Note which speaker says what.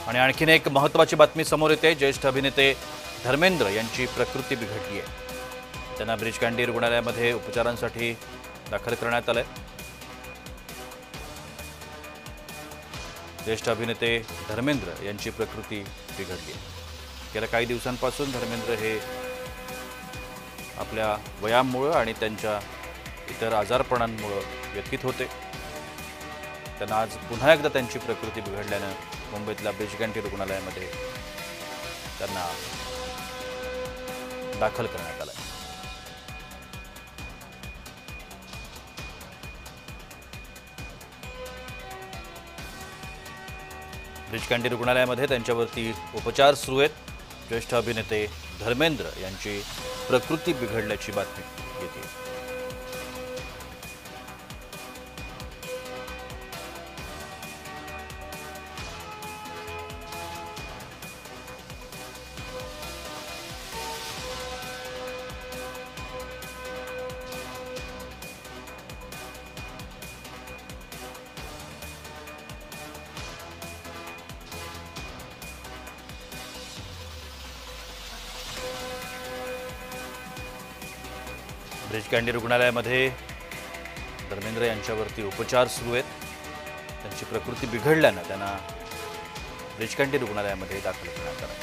Speaker 1: आणि आणखीन एक महत्त्वाची बातमी समोर येते। ज्येष्ठ अभिनेते धर्मेंद्र यांची प्रकृती बिघडली आहे। त्यांना ब्रीच कँडी रुग्णालयामध्ये उपचारांसाठी दाखल करण्यात आलंय। ज्येष्ठ अभिनेते धर्मेंद्र यांची प्रकृती बिघडली आहे। गेल्या काही दिवसांपासून धर्मेंद्र हे आपल्या वयामुळे आणि त्यांच्या इतर आजारपणांमुळे व्यथित होते। त्यांना आज पुन्हा एकदा त्यांची प्रकृती बिघडल्याने मुंबईतल्या ब्रीच कँडी रुग्णालयामध्ये त्यांना दाखल करण्यात आलं। ब्रीच कँडी रुग्णालयामध्ये त्यांच्यावरती उपचार सुरू आहेत। ज्येष्ठ अभिनेते धर्मेंद्र यांची प्रकृती बिघडल्याची बातमी येते। ब्रीच कँडी रुग्णालयामध्ये धर्मेंद्र यांच्यावरती उपचार सुरू आहेत। त्यांची प्रकृती बिघडल्याने त्यांना ब्रीच कँडी रुग्णालयामध्ये दाखल करण्यात आलं।